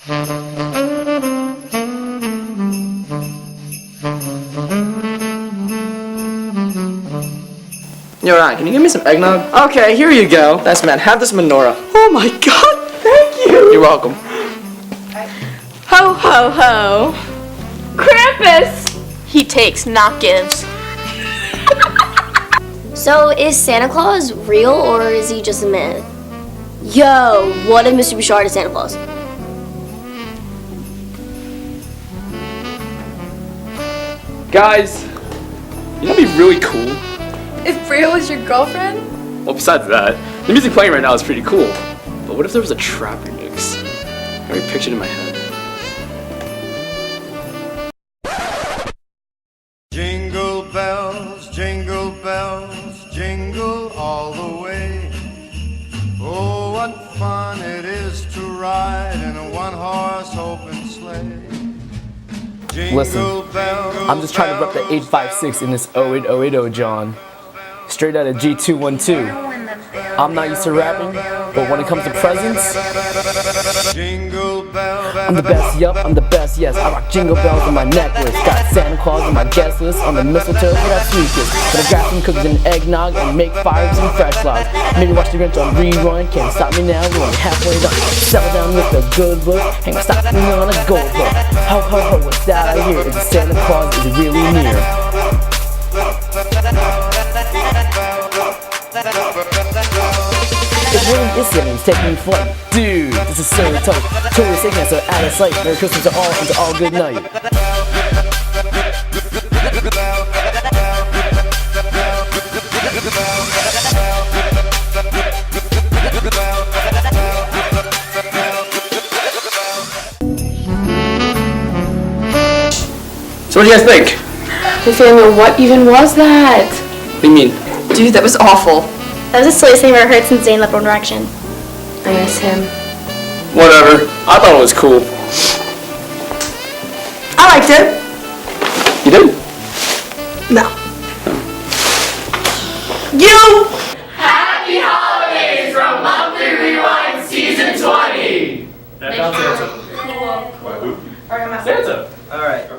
Yo, Ryan, can you give me some eggnog? Okay, here you go. Thanks, man. Have this menorah. Oh my god, thank you! You're welcome. Ho, ho, ho. Krampus! He takes, not gives. So, is Santa Claus real or is he just a myth? Yo, what if Mr. Bouchard is Santa Claus? Guys, you know what'd be really cool? If Bria was your girlfriend? Well, besides that, the music playing right now is pretty cool. But what if there was a trap remix? I already pictured it in my head. Jingle bells, jingle all the way. Oh, what fun it is to ride in a one-horse open sleigh. Listen, I'm just trying to rep the 856 in this 08080, John. Straight out of G212. I'm not used to rapping, but when it comes to presents, I'm the best, yup, I'm the best, yes. I rock jingle bells on my necklace. Got Santa Claus on my guest list. On the mistletoe for that sweetness. Gonna grab some cookies and eggnog and make fire with some fresh logs. Maybe watch the Grinch on rewind. Can't stop me now, we're only halfway done. Settle down with a good book. Ain't gonna stop me on a gold book. Ho ho ho, what's that I hear? Is it Santa Claus? Is it really near? It really is siblings taking flight. Dude, this is so tight. Totally sickness so out of sight. Merry Christmas to all and to all good night. So what do you guys think? Nathaniel, what even was that? What do you mean? Dude, that was awful. That was the silliest thing I've ever heard since Zane left One Direction. I miss him. Whatever. I thought it was cool. I liked it. You did? No. You! Happy holidays from Monthly Rewind Season 20! Santa. Alright.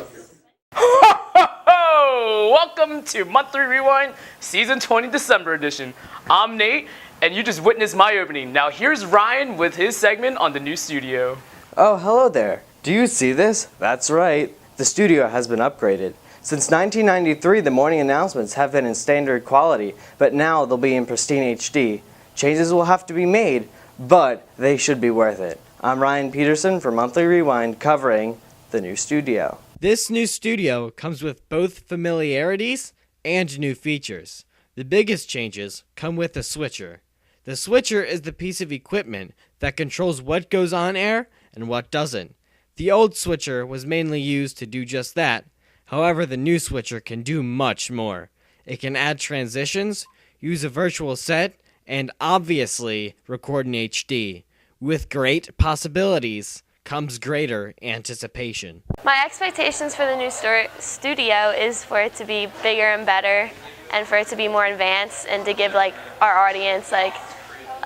Welcome to Monthly Rewind Season 20 December edition. I'm Nate, and you just witnessed my opening. Now here's Ryan with his segment on the new studio. Oh, hello there. Do you see this? That's right. The studio has been upgraded. Since 1993, the morning announcements have been in standard quality, but now they'll be in pristine HD. Changes will have to be made, but they should be worth it. I'm Ryan Peterson for Monthly Rewind, covering the new studio. This new studio comes with both familiarities and new features. The biggest changes come with the switcher. The switcher is the piece of equipment that controls what goes on air and what doesn't. The old switcher was mainly used to do just that. However, the new switcher can do much more. It can add transitions, use a virtual set, and obviously record in HD. With great possibilities comes greater anticipation. My expectations for the new studio is for it to be bigger and better, and for it to be more advanced, and to give our audience a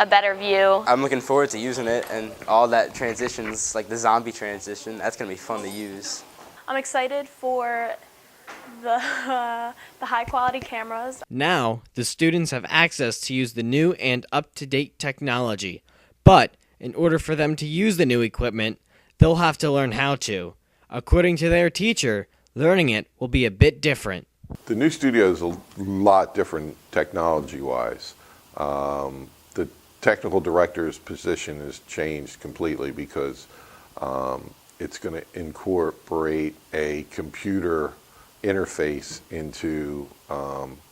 better view. I'm looking forward to using it, and all that transitions, like the zombie transition, that's gonna be fun to use. I'm excited for the high quality cameras. Now, the students have access to use the new and up-to-date technology, but in order for them to use the new equipment, they'll have to learn how to. According to their teacher, learning it will be a bit different. The new studio is a lot different technology-wise. The technical director's position has changed completely because it's going to incorporate a computer interface into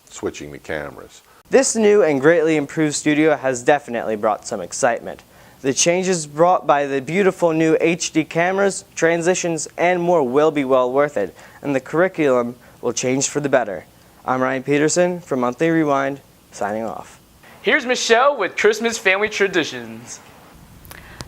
switching the cameras. This new and greatly improved studio has definitely brought some excitement. The changes brought by the beautiful new HD cameras, transitions, and more will be well worth it, and the curriculum will change for the better. I'm Ryan Peterson from Monthly Rewind, signing off. Here's Michelle with Christmas family traditions.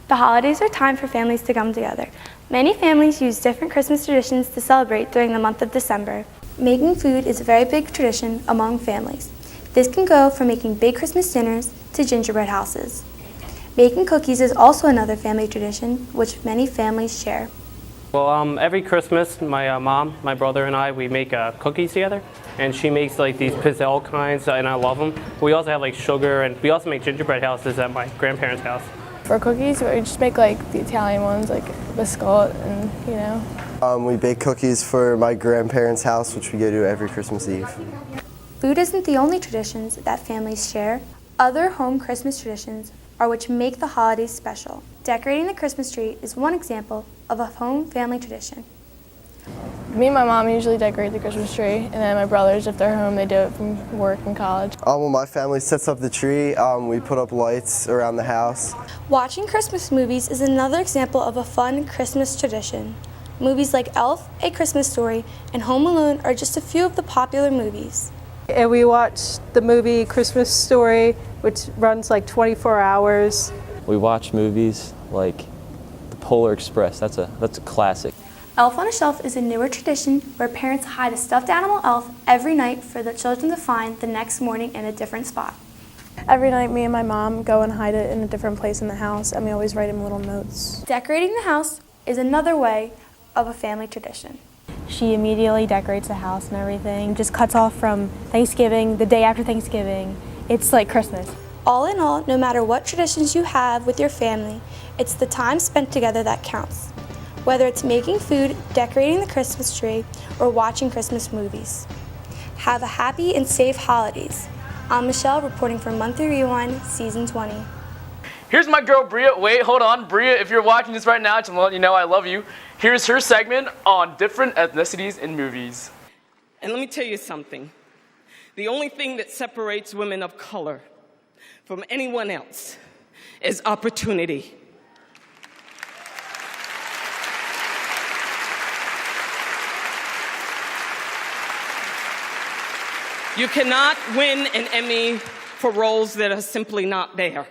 The holidays are time for families to come together. Many families use different Christmas traditions to celebrate during the month of December. Making food is a very big tradition among families. This can go from making big Christmas dinners to gingerbread houses. Making cookies is also another family tradition which many families share. Well, every Christmas, my mom, my brother, and I, we make cookies together. And she makes like these pizzelle kinds, and I love them. We also have like sugar, and we also make gingerbread houses at my grandparents' house. For cookies, we just make like the Italian ones, like biscuit and, you know. We bake cookies for my grandparents' house, which we go to every Christmas Eve. Food isn't the only traditions that families share. Other home Christmas traditions are which make the holidays special. Decorating the Christmas tree is one example of a home family tradition. Me and my mom usually decorate the Christmas tree, and then my brothers, if they're home, they do it from work and college. When my family sets up the tree, we put up lights around the house. Watching Christmas movies is another example of a fun Christmas tradition. Movies like Elf, A Christmas Story, and Home Alone are just a few of the popular movies. And we watch the movie Christmas Story, which runs like 24 hours. We watch movies like The Polar Express. That's a classic. Elf on a Shelf is a newer tradition where parents hide a stuffed animal elf every night for the children to find the next morning in a different spot. Every night, me and my mom go and hide it in a different place in the house, and we always write them little notes. Decorating the house is another way of a family tradition. She immediately decorates the house and everything, just cuts off from Thanksgiving, the day after Thanksgiving. It's like Christmas. All in all, no matter what traditions you have with your family, it's the time spent together that counts. Whether it's making food, decorating the Christmas tree, or watching Christmas movies. Have a happy and safe holidays. I'm Michelle reporting for Monthly Rewind, Season 20. Here's my girl Bria. Wait, hold on. Bria, if you're watching this right now, I just want to let you know I love you. Here's her segment on different ethnicities in movies. And let me tell you something. The only thing that separates women of color from anyone else is opportunity. You cannot win an Emmy for roles that are simply not there.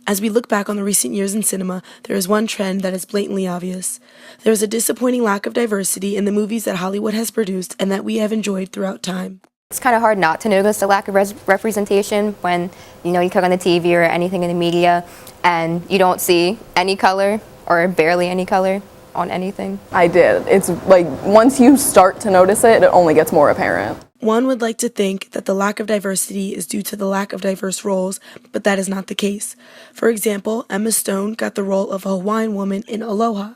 As we look back on the recent years in cinema, there is one trend that is blatantly obvious. There is a disappointing lack of diversity in the movies that Hollywood has produced and that we have enjoyed throughout time. It's kind of hard not to notice the lack of representation when, you click on the TV or anything in the media and you don't see any color or barely any color on anything. I did. It's like once you start to notice it, it only gets more apparent. One would like to think that the lack of diversity is due to the lack of diverse roles, but that is not the case. For example, Emma Stone got the role of a Hawaiian woman in Aloha.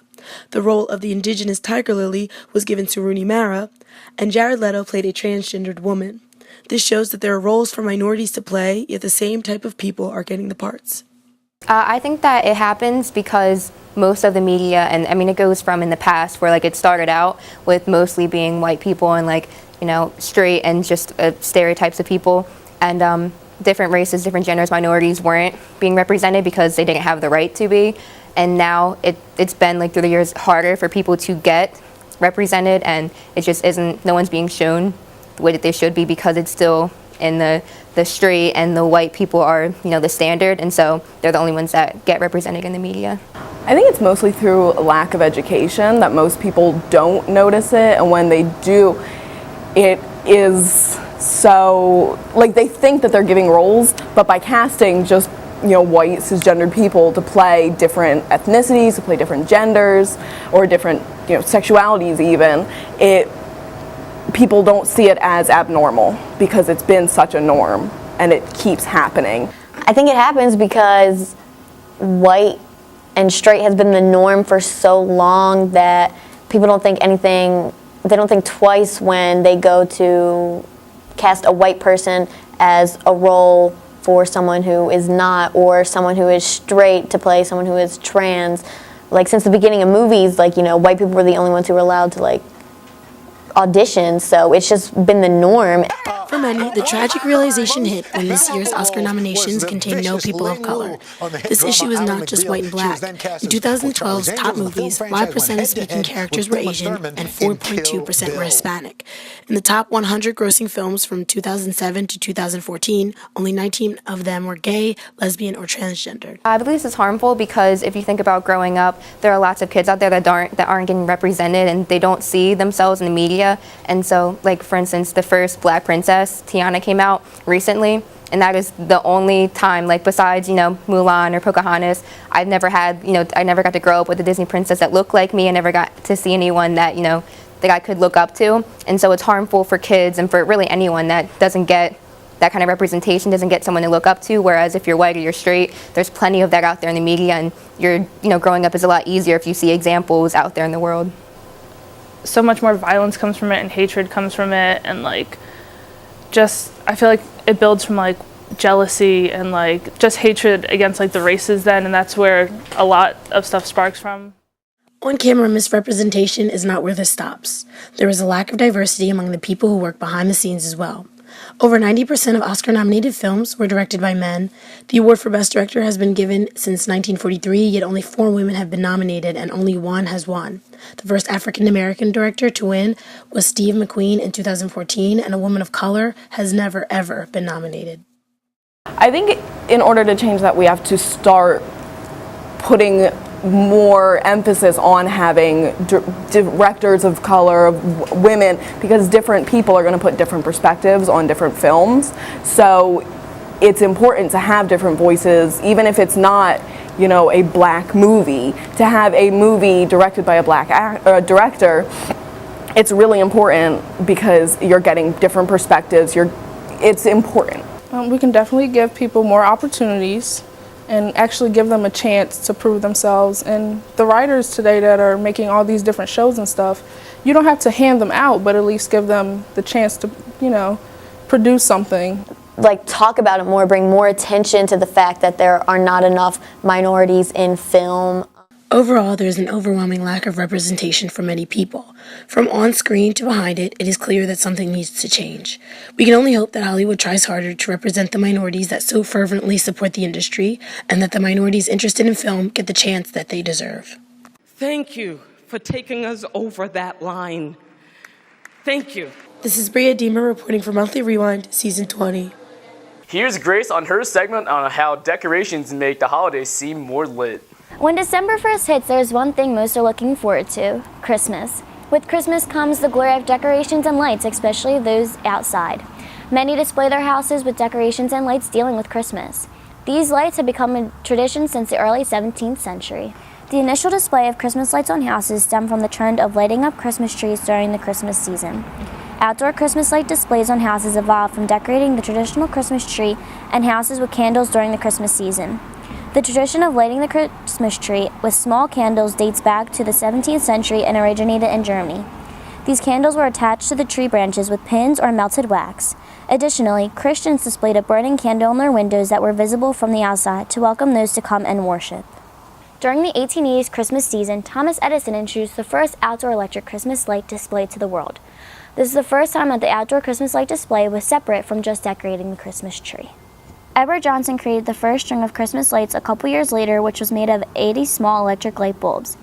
The role of the indigenous tiger lily was given to Rooney Mara, and Jared Leto played a transgendered woman. This shows that there are roles for minorities to play, yet the same type of people are getting the parts. I think that it happens because most of the media, and it goes from in the past where it started out with mostly being white people and straight and just stereotypes of people, and different races, different genders, minorities weren't being represented because they didn't have the right to be. And now it's been through the years harder for people to get represented, and it just isn't, no one's being shown the way that they should be because it's still in the straight and the white people are the standard, and so they're the only ones that get represented in the media. I think it's mostly through a lack of education that most people don't notice it, and when they do, it is so, they think that they're giving roles, but by casting just, white cisgendered people to play different ethnicities, to play different genders, or different, sexualities even, people don't see it as abnormal because it's been such a norm and it keeps happening. I think it happens because white and straight has been the norm for so long that people don't think anything, they don't think twice when they go to cast a white person as a role for someone who is not, or someone who is straight to play someone who is trans. Since the beginning of movies, white people were the only ones who were allowed to audition, so it's just been the norm. For many, the tragic realization hit when this year's Oscar nominations contained no people of color. This issue is not just white and black. In 2012's top movies, 5% of speaking characters were Asian and 4.2% were Hispanic. In the top 100 grossing films from 2007 to 2014, only 19 of them were gay, lesbian, or transgendered. I believe this is harmful because if you think about growing up, there are lots of kids out there that aren't getting represented and they don't see themselves in the media. And so, for instance, the first Black princess, princess, Tiana, came out recently. And that is the only time, like besides, Mulan or Pocahontas, I never got to grow up with a Disney princess that looked like me. I never got to see anyone that, that I could look up to. And so it's harmful for kids and for really anyone that doesn't get that kind of representation, doesn't get someone to look up to. Whereas if you're white or you're straight, there's plenty of that out there in the media, and growing up is a lot easier if you see examples out there in the world. So much more violence comes from it, and hatred comes from it, and I feel like it builds from jealousy and just hatred against the races then, and that's where a lot of stuff sparks from. On-camera misrepresentation is not where this stops. There is a lack of diversity among the people who work behind the scenes as well. Over 90% of Oscar-nominated films were directed by men. The award for Best Director has been given since 1943, yet only 4 women have been nominated and only 1 has won. The first African-American director to win was Steve McQueen in 2014, and a woman of color has never, ever been nominated. I think in order to change that, we have to start putting more emphasis on having directors of color, of women, because different people are going to put different perspectives on different films. So it's important to have different voices, even if it's not, a black movie, to have a movie directed by a black director. It's really important because you're getting different perspectives. It's important. We can definitely give people more opportunities and actually give them a chance to prove themselves. And the writers today that are making all these different shows and stuff, you don't have to hand them out, but at least give them the chance to, produce something. Talk about it more, bring more attention to the fact that there are not enough minorities in film. Overall, there is an overwhelming lack of representation for many people. From on-screen to behind it, it is clear that something needs to change. We can only hope that Hollywood tries harder to represent the minorities that so fervently support the industry, and that the minorities interested in film get the chance that they deserve. Thank you for taking us over that line. Thank you. This is Bria Deemer reporting for Monthly Rewind, Season 20. Here's Grace on her segment on how decorations make the holidays seem more lit. When December 1st hits, there's one thing most are looking forward to: Christmas. With Christmas comes the glory of decorations and lights, especially those outside. Many display their houses with decorations and lights dealing with Christmas. These lights have become a tradition since the early 17th century. The initial display of Christmas lights on houses stemmed from the trend of lighting up Christmas trees during the Christmas season. Outdoor Christmas light displays on houses evolved from decorating the traditional Christmas tree and houses with candles during the Christmas season. The tradition of lighting the Christmas tree with small candles dates back to the 17th century and originated in Germany. These candles were attached to the tree branches with pins or melted wax. Additionally, Christians displayed a burning candle on their windows that were visible from the outside to welcome those to come and worship. During the 1880s Christmas season, Thomas Edison introduced the first outdoor electric Christmas light display to the world. This is the first time that the outdoor Christmas light display was separate from just decorating the Christmas tree. Edward Johnson created the first string of Christmas lights a couple years later, which was made of 80 small electric light bulbs.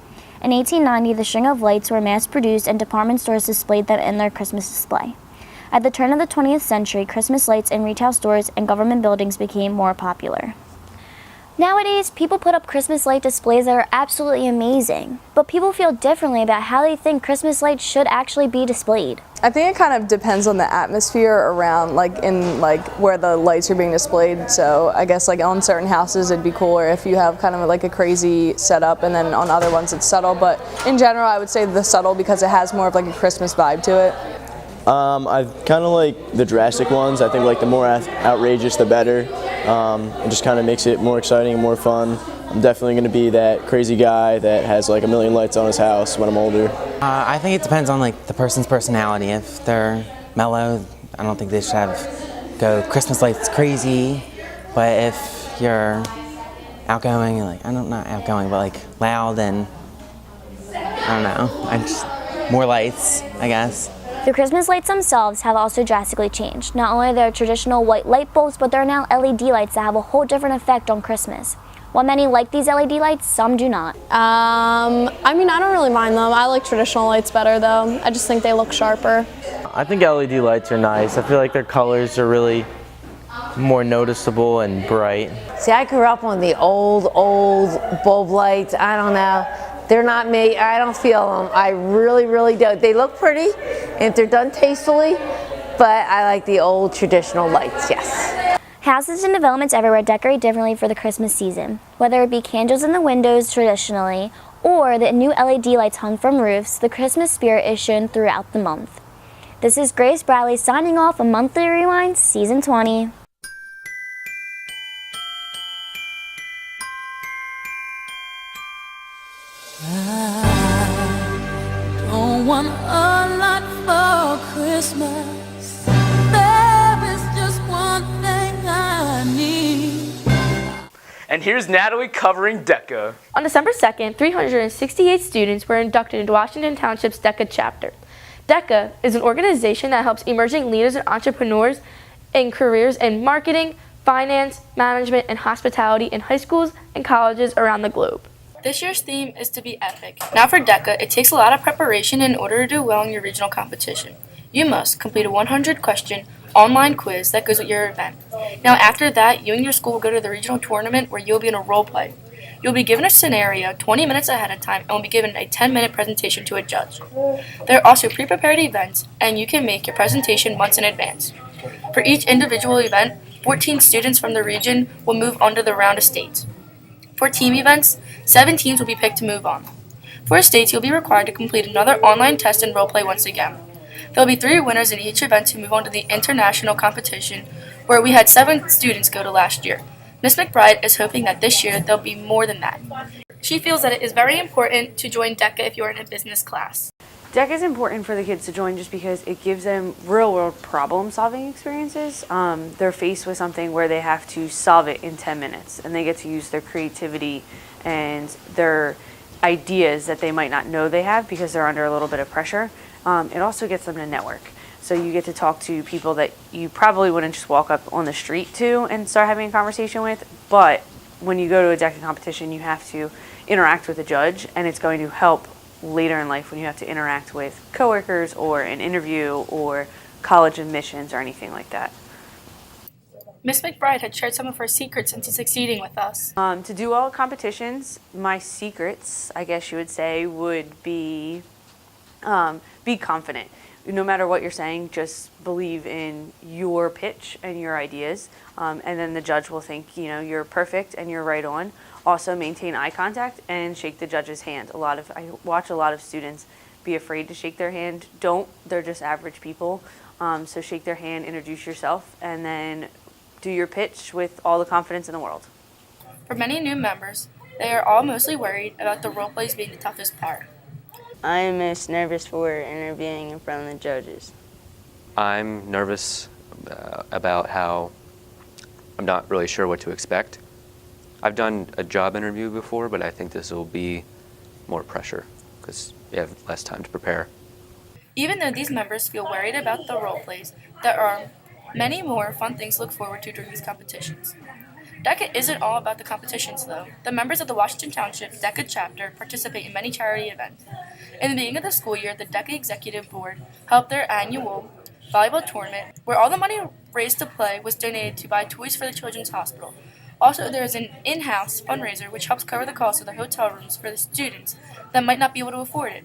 In 1890, the string of lights were mass-produced and department stores displayed them in their Christmas display. At the turn of the 20th century, Christmas lights in retail stores and government buildings became more popular. Nowadays, people put up Christmas light displays that are absolutely amazing, but people feel differently about how they think Christmas lights should actually be displayed. I think it kind of depends on the atmosphere around, where the lights are being displayed. So I guess on certain houses it'd be cooler if you have kind of a crazy setup, and then on other ones it's subtle. But in general, I would say the subtle because it has more of a Christmas vibe to it. I kind of like the drastic ones. I think the more outrageous, the better. It just kind of makes it more exciting and more fun. I'm definitely going to be that crazy guy that has a million lights on his house when I'm older. I think it depends on the person's personality. If they're mellow, I don't think they should go Christmas lights crazy. But if you're outgoing, not outgoing, but loud and I don't know, more lights, I guess. The Christmas lights themselves have also drastically changed. Not only are there traditional white light bulbs, but there are now LED lights that have a whole different effect on Christmas. While many like these LED lights, some do not. I don't really mind them. I like traditional lights better though. I just think they look sharper. I think LED lights are nice. I feel like their colors are really more noticeable and bright. See, I grew up on the old bulb lights. I don't know. They're not me. I don't feel them. I really don't. They look pretty, and if they're done tastefully, but I like the old traditional lights, yes. Houses and developments everywhere decorate differently for the Christmas season. Whether it be candles in the windows traditionally, or the new LED lights hung from roofs, the Christmas spirit is shown throughout the month. This is Grace Bradley signing off on Monthly Rewind, Season 20. Don't want a lot for Christmas. There is just one thing I need. And here's Natalie covering DECA. On December 2nd, 368 students were inducted into Washington Township's DECA chapter. DECA is an organization that helps emerging leaders and entrepreneurs in careers in marketing, finance, management, and hospitality in high schools and colleges around the globe. This year's theme is to be epic. Now for DECA, it takes a lot of preparation in order to do well in your regional competition. You must complete a 100-question online quiz that goes with your event. Now after that, you and your school will go to the regional tournament where you'll be in a role play. You'll be given a scenario 20 minutes ahead of time and will be given a 10-minute presentation to a judge. There are also pre-prepared events, and you can make your presentation months in advance. For each individual event, 14 students from the region will move on to the round of states. For team events, 7 teams will be picked to move on. For states, you'll be required to complete another online test and role play once again. There will be 3 winners in each event to move on to the international competition, where we had 7 students go to last year. Ms. McBride is hoping that this year there'll be more than that. She feels that it is very important to join DECA if you're in a business class. DECA is important for the kids to join just because it gives them real-world problem-solving experiences. They're faced with something where they have to solve it in 10 minutes, and they get to use their creativity and their ideas that they might not know they have because they're under a little bit of pressure. It also gets them to network. So you get to talk to people that you probably wouldn't just walk up on the street to and start having a conversation with, but when you go to a DECA competition, you have to interact with a judge, and it's going to help later in life when you have to interact with coworkers or an interview or college admissions or anything like that. Ms. McBride had shared some of her secrets into succeeding with us. To do well at competitions, my secrets, I guess you would say, would be confident. No matter what you're saying, just believe in your pitch and your ideas, and then the judge will think, you're perfect and you're right on. Also, maintain eye contact and shake the judge's hand. I watch a lot of students be afraid to shake their hand. Don't. They're just average people. So shake their hand, introduce yourself, and then do your pitch with all the confidence in the world. For many new members, they are all mostly worried about the role plays being the toughest part. I'm most nervous for interviewing in front of the judges. I'm nervous about how I'm not really sure what to expect. I've done a job interview before, but I think this will be more pressure because you have less time to prepare. Even though these members feel worried about the role plays, there are many more fun things to look forward to during these competitions. DECA isn't all about the competitions, though. The members of the Washington Township DECA chapter participate in many charity events. In the beginning of the school year, the DECA Executive Board held their annual volleyball tournament, where all the money raised to play was donated to buy toys for the Children's Hospital. Also, there is an in-house fundraiser which helps cover the cost of the hotel rooms for the students that might not be able to afford it.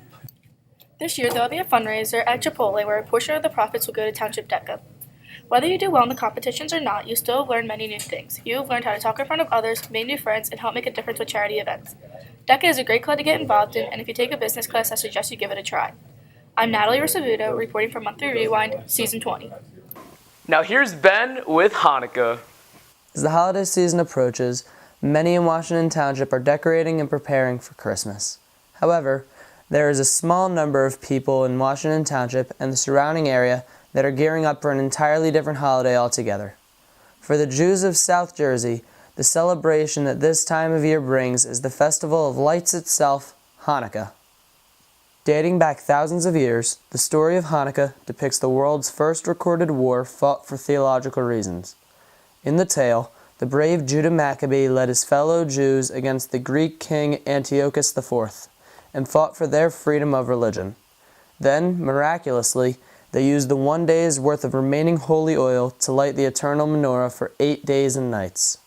This year, there will be a fundraiser at Chipotle where a portion of the profits will go to Township DECA. Whether you do well in the competitions or not, you still have learned many new things. You have learned how to talk in front of others, made new friends, and help make a difference with charity events. DECA is a great club to get involved in, and if you take a business class, I suggest you give it a try. I'm Natalie Rosabuto, reporting for Monthly Rewind, Season 20. Now here's Ben with Hanukkah. As the holiday season approaches, many in Washington Township are decorating and preparing for Christmas. However, there is a small number of people in Washington Township and the surrounding area that are gearing up for an entirely different holiday altogether. For the Jews of South Jersey, the celebration that this time of year brings is the festival of lights itself, Hanukkah. Dating back thousands of years, the story of Hanukkah depicts the world's first recorded war fought for theological reasons. In the tale, the brave Judah Maccabee led his fellow Jews against the Greek king Antiochus IV and fought for their freedom of religion. Then, miraculously, they used the 1 day's worth of remaining holy oil to light the eternal menorah for 8 days and nights.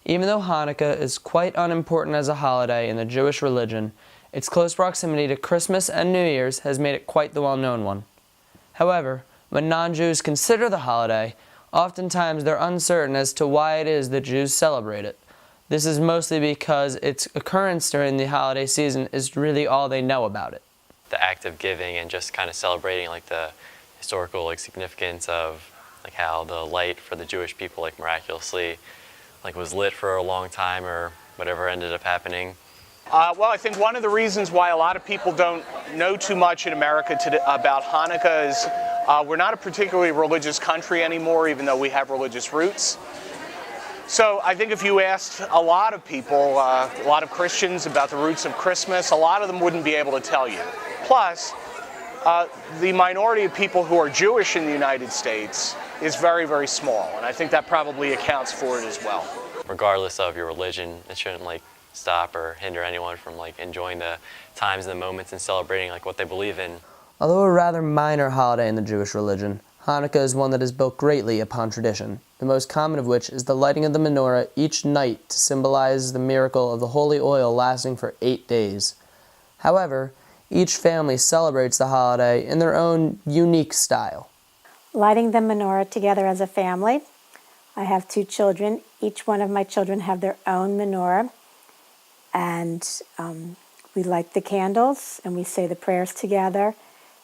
Even though Hanukkah is quite unimportant as a holiday in the Jewish religion, its close proximity to Christmas and New Year's has made it quite the well-known one. However, When non-Jews consider the holiday, oftentimes they're uncertain as to why it is that Jews celebrate it. This is mostly because its occurrence during the holiday season is really all they know about it. The act of giving and just kind of celebrating like the historical significance of like how the light for the Jewish people miraculously was lit for a long time or whatever ended up happening. Well, I think one of the reasons why a lot of people don't know too much in America about Hanukkah is we're not a particularly religious country anymore, even though we have religious roots. So I think if you asked a lot of people, a lot of Christians about the roots of Christmas, a lot of them wouldn't be able to tell you. Plus, the minority of people who are Jewish in the United States is very, very small, and I think that probably accounts for it as well. Regardless of your religion, it shouldn't stop or hinder anyone from enjoying the times and the moments and celebrating what they believe in. Although a rather minor holiday in the Jewish religion, Hanukkah is one that is built greatly upon tradition, the most common of which is the lighting of the menorah each night to symbolize the miracle of the holy oil lasting for 8 days. However, each family celebrates the holiday in their own unique style. Lighting the menorah together as a family. I have 2 children. Each one of my children have their own menorah. And we light the candles and we say the prayers together.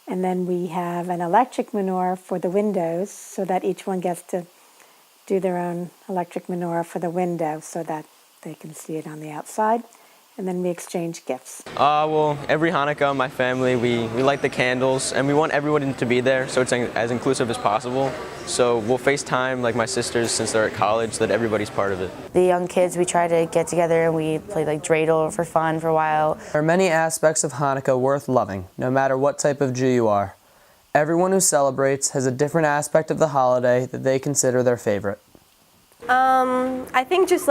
And then we have an electric menorah for the windows so that each one gets to do their own electric menorah for the window so that they can see it on the outside. And then we exchange gifts. Well, every Hanukkah, my family, we light the candles, and we want everyone to be there, so it's as inclusive as possible. So we'll FaceTime, my sisters, since they're at college, so that everybody's part of it. The young kids, we try to get together and we play dreidel for fun for a while. There are many aspects of Hanukkah worth loving, no matter what type of Jew you are. Everyone who celebrates has a different aspect of the holiday that they consider their favorite. I think just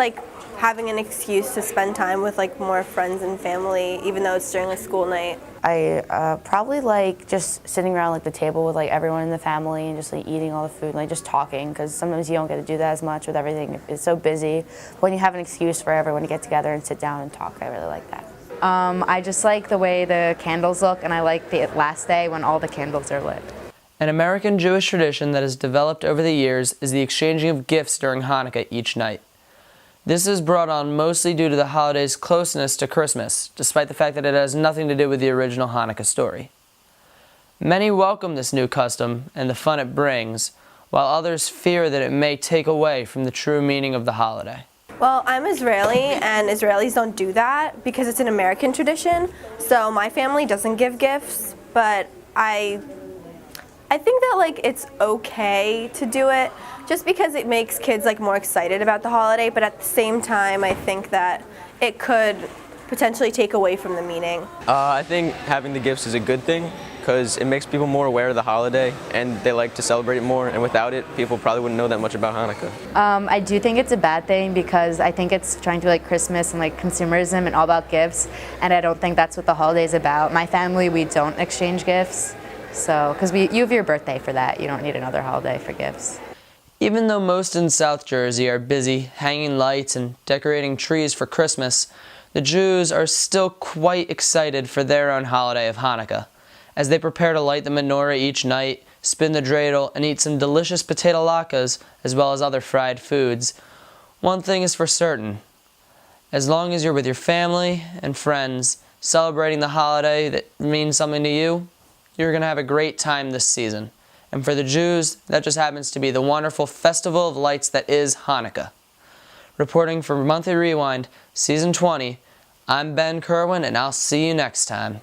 having an excuse to spend time with more friends and family, even though it's during a school night. I probably just sitting around the table with everyone in the family and just eating all the food and just talking, because sometimes you don't get to do that as much with everything. It's so busy. When you have an excuse for everyone to get together and sit down and talk, I really like that. I just like the way the candles look, and I like the last day when all the candles are lit. An American Jewish tradition that has developed over the years is the exchanging of gifts during Hanukkah each night. This is brought on mostly due to the holiday's closeness to Christmas, despite the fact that it has nothing to do with the original Hanukkah story. Many welcome this new custom and the fun it brings, while others fear that it may take away from the true meaning of the holiday. Well, I'm Israeli, and Israelis don't do that because it's an American tradition. So my family doesn't give gifts, but I think that it's okay to do it just because it makes kids more excited about the holiday, but at the same time I think that it could potentially take away from the meaning. I think having the gifts is a good thing because it makes people more aware of the holiday and they like to celebrate it more, and without it people probably wouldn't know that much about Hanukkah. I do think it's a bad thing because I think it's trying to be Christmas and consumerism and all about gifts, and I don't think that's what the holiday's about. My family, we don't exchange gifts. So, because you have your birthday for that. You don't need another holiday for gifts. Even though most in South Jersey are busy hanging lights and decorating trees for Christmas, the Jews are still quite excited for their own holiday of Hanukkah, as they prepare to light the menorah each night, spin the dreidel, and eat some delicious potato latkes, as well as other fried foods. One thing is for certain: as long as you're with your family and friends, celebrating the holiday that means something to you, you're going to have a great time this season. And for the Jews, that just happens to be the wonderful festival of lights that is Hanukkah. Reporting for Monthly Rewind, Season 20, I'm Ben Kerwin, and I'll see you next time.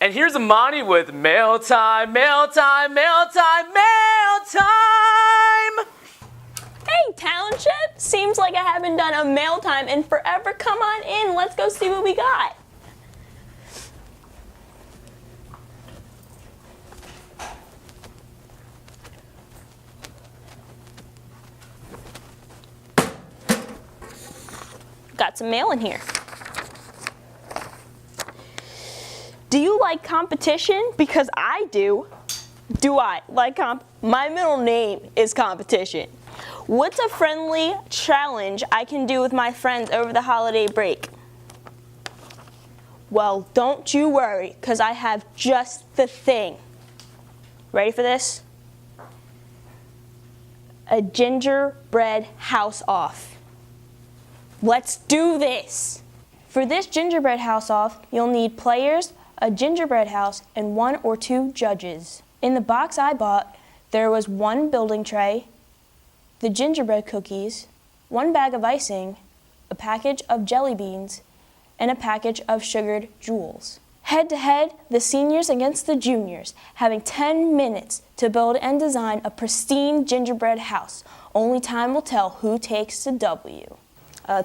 And here's Amani with Mail Time, Mail Time, Mail Time, Mail Time! Hey, Township! Seems like I haven't done a Mail Time in forever. Come on in, let's go see what we got. Got some mail in here. Do you like competition? Because I do. Do I like My middle name is Competition. What's a friendly challenge I can do with my friends over the holiday break? Well, don't you worry, because I have just the thing. Ready for this? a gingerbread house off. Let's do this! For this gingerbread house off, you'll need players, a gingerbread house, and 1 or 2 judges. In the box I bought, there was 1 building tray, the gingerbread cookies, 1 bag of icing, a package of jelly beans, and a package of sugared jewels. Head to head, the seniors against the juniors, having 10 minutes to build and design a pristine gingerbread house. Only time will tell who takes the W.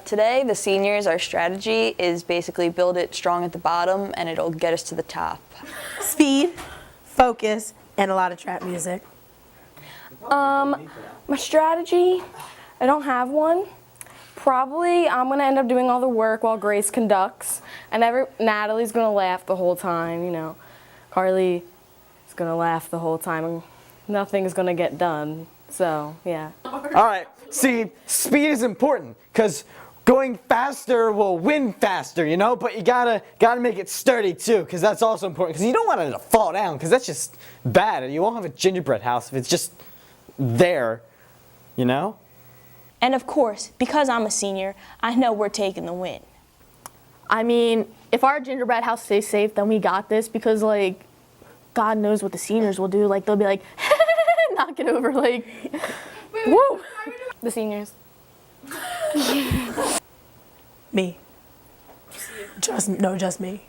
Today, the seniors, our strategy is basically build it strong at the bottom and it'll get us to the top. Speed, focus, and a lot of trap music. My strategy, I don't have one. Probably I'm gonna end up doing all the work while Grace conducts, and Natalie's gonna laugh the whole time, you know. Carly is gonna laugh the whole time, and nothing's gonna get done, so yeah. All right, see, speed is important, because going faster will win faster, you know, but you gotta make it sturdy too, because that's also important, because you don't want it to fall down, because that's just bad. You won't have a gingerbread house if it's just there, you know? And of course, because I'm a senior, I know we're taking the win. I mean, if our gingerbread house stays safe, then we got this, because like, God knows what the seniors will do. Like, they'll be like, knock it over, like, woo! The seniors. Me. Just me.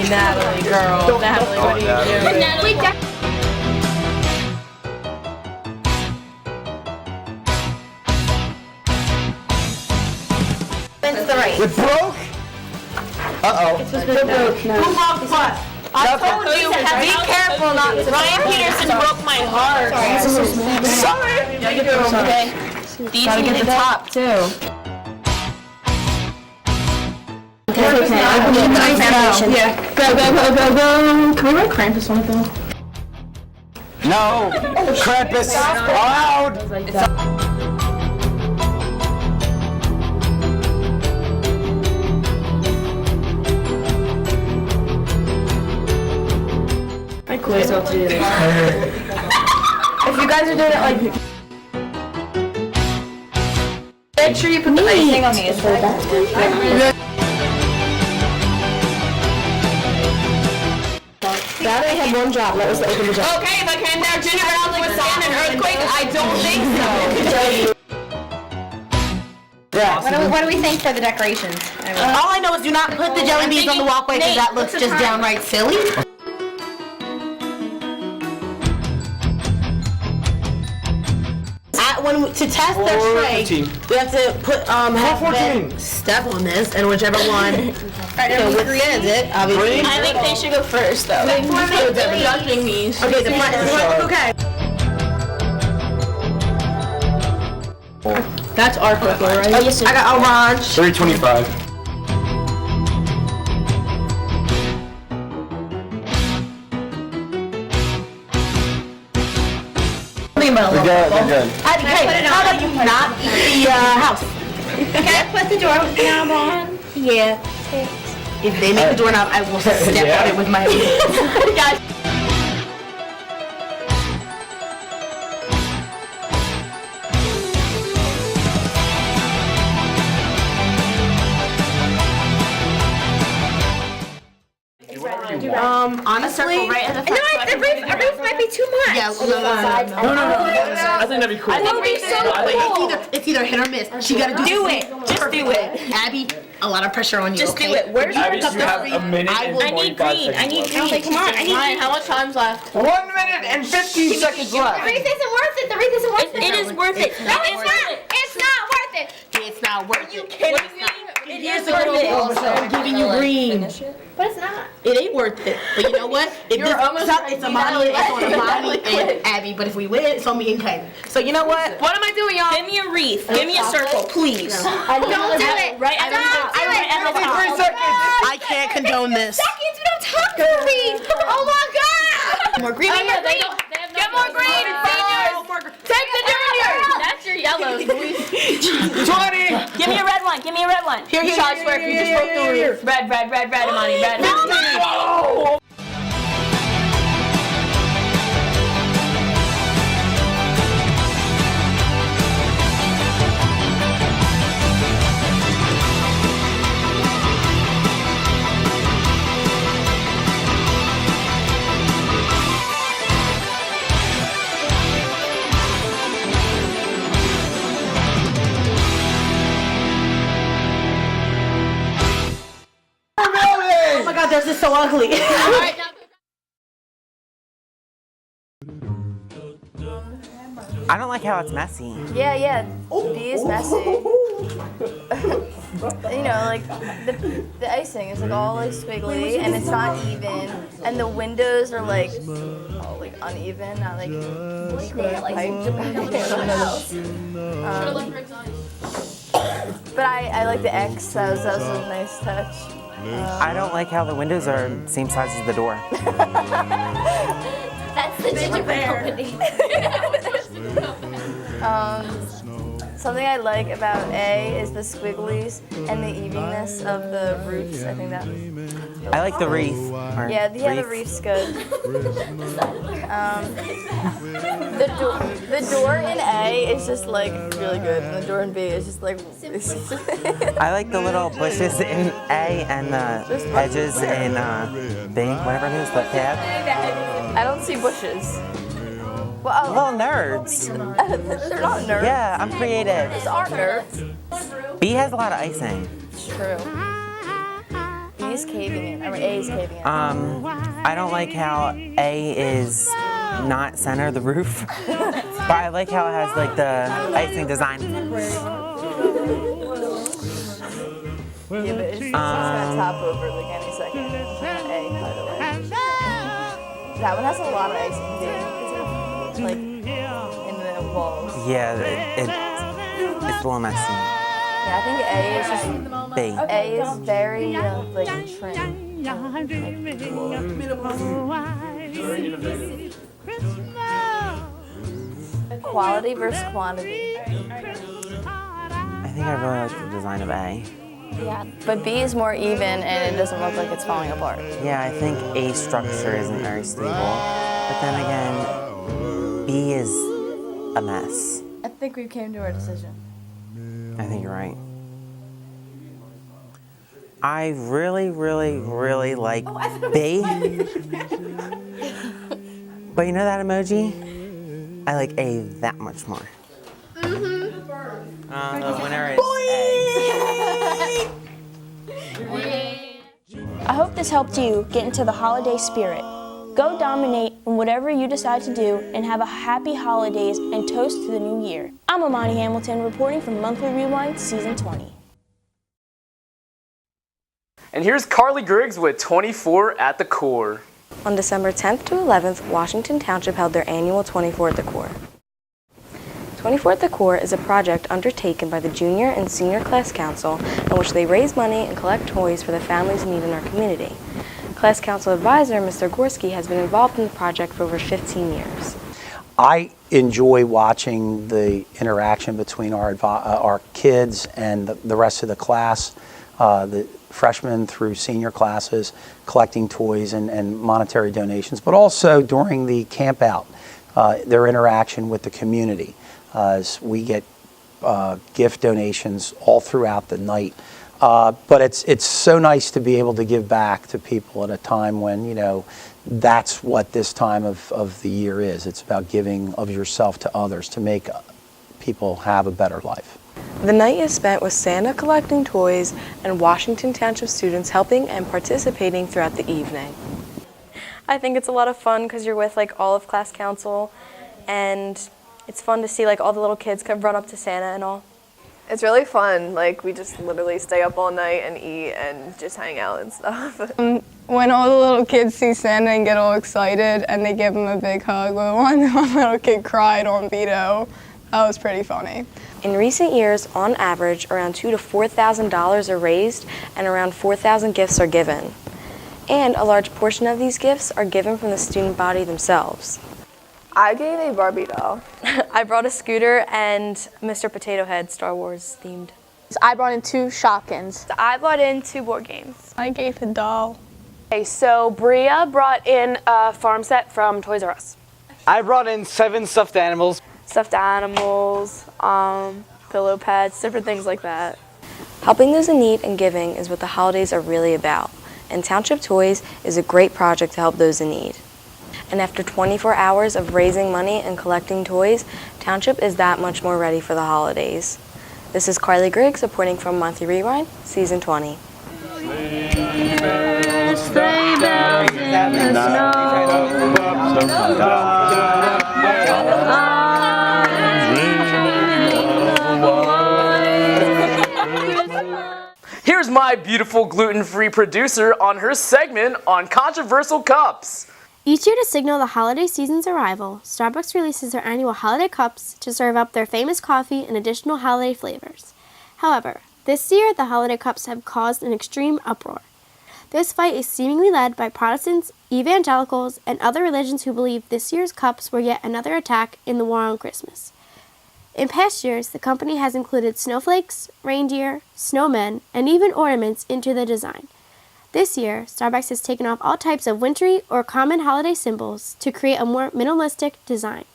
Natalie, girl. Natalie, what are you doing? Natalie, It broke? Uh-oh. Who broke what? I told you, be careful not to. Ryan Peterson broke my heart. Sorry. Yeah, you're doing okay. Gotta get the top, too. Okay. Yeah. Go. Can we write Krampus on it though? No. Krampus allowed. My quiz how to do this. If you guys are doing it like, make sure you put the icing on the That only had one job, that was to open the job. Okay, if I came down gingerbread would stand an earthquake, I don't think so. Yeah. What do we think for the decorations? All I know is do not put the jelly beans on the walkway because that looks just downright silly. To test their strength, we have to put have them step on this, and whichever one withstands it, obviously. I think they should go first, though. Judging me. Okay, the front. Okay. That's our purple, right? Oh, yes, sir. I got orange. 325. They're good. Hey, how about you not eat the house? Can I put the doorknob on? Yeah. If they make the doorknob, I will step on it with my hands. Honestly, No, a wreath might be too much. Yeah, No. I think that'd be cool. I think it'd be so cool. It's either hit or miss. She gotta do it. Just do it. Abby, a lot of pressure on you. Just do it. Where's Abby, you have a minute and 45 seconds. I need green. Come on. Ryan, how much time's left? 1 minute and 15 seconds left. The wreath isn't worth it. The wreath isn't worth it. It is worth it. No, it's not. It's not worth it. It's not worth it. Are you kidding me? It is worth it. I'm giving you green. But it's not. It ain't worth it. But you know what? If You're almost it's on Monty and Abby, but if we win, it's on me and Kayla. So you know what? What am I doing, y'all? Give me a wreath. Give me a circle, please. Don't do it. Right at the top. Right at the top. 3 seconds. I can't condone this. Seconds, we don't talk to me. Oh my God. More green. Get more green. Get more green. Seniors. Take the juniors. That's your yellow. 20. Give me a red one. Give me a red one. Here, charge for it. You just broke the roof. Red, Imani. Red. No. Oh my God, this is so ugly. I don't like how it's messy. Yeah, B is messy. You know, like the icing is like all like squiggly and it's not even, and the windows are like all like uneven, not like but I like the X. That was a nice touch. I don't like how the windows are same size as the door. That's the gingerbread company. Something I like about A is the squigglies and the evenness of the roofs. I think that. I like the wreath. Yeah, the wreath's good. The door in A is just like really good, and the door in B is just like. I like the little bushes in A and the edges in B, whatever it is, the tab. I don't see bushes. Well, little nerds. They're not nerds. Yeah, I'm creative. These are nerds. B has a lot of icing. True. B is caving in, or A is caving in. I don't like how A is not center the roof, but I like how it has like the icing design. Yeah, but it's just gonna top over like any second. A, by the way. That one has a lot of icing too. Like in the walls. Yeah, it's a little messy. Yeah, I think A is just B. A is very like trim. Quality versus quantity. I think I really like the design of A. Yeah, but B is more even and it doesn't look like it's falling apart. Yeah, I think A structure isn't very stable, but then again, B is a mess. I think we came to our decision. I think you're right. I really, really, really like B. But you know that emoji? I like A that much more. The winner is I hope this helped you get into the holiday spirit. Go dominate in whatever you decide to do and have a happy holidays and toast to the new year. I'm Imani Hamilton reporting from Monthly Rewind Season 20. And here's Carly Griggs with 24 at the Core. On December 10th to 11th, Washington Township held their annual 24 at the Core. 24 at the Core is a project undertaken by the Junior and Senior Class Council in which they raise money and collect toys for the families in need in our community. Class Council Advisor, Mr. Gorski, has been involved in the project for over 15 years. I enjoy watching the interaction between our kids and the rest of the class, the freshmen through senior classes, collecting toys and monetary donations, but also during the camp out, their interaction with the community. As we get gift donations all throughout the night. But it's so nice to be able to give back to people at a time when, you know, that's what this time of the year is. It's about giving of yourself to others to make people have a better life. The night is spent with Santa collecting toys and Washington Township students helping and participating throughout the evening. I think it's a lot of fun because you're with like all of class council, and it's fun to see like all the little kids come run up to Santa and all. It's really fun. Like, we just literally stay up all night and eat and just hang out and stuff. When all the little kids see Santa and get all excited and they give him a big hug, one little kid cried on Vito. That was pretty funny. In recent years, on average, around $2,000 to $4,000 are raised and around 4,000 gifts are given. And a large portion of these gifts are given from the student body themselves. I gave a Barbie doll. I brought a scooter and Mr. Potato Head, Star Wars themed. I brought in 2 shotguns. I brought in 2 board games. I gave a doll. Okay, so Bria brought in a farm set from Toys R Us. I brought in 7 stuffed animals. Stuffed animals, pillow pads, different things like that. Helping those in need and giving is what the holidays are really about, and Township Toys is a great project to help those in need. And after 24 hours of raising money and collecting toys, Township is that much more ready for the holidays. This is Carly Griggs reporting from Monthly Rewind, Season 20. Here's my beautiful gluten-free producer on her segment on controversial cups. Each year to signal the holiday season's arrival, Starbucks releases their annual holiday cups to serve up their famous coffee and additional holiday flavors. However, this year the holiday cups have caused an extreme uproar. This fight is seemingly led by Protestants, evangelicals, and other religions who believe this year's cups were yet another attack in the war on Christmas. In past years, the company has included snowflakes, reindeer, snowmen, and even ornaments into the design. This year, Starbucks has taken off all types of wintry or common holiday symbols to create a more minimalistic design.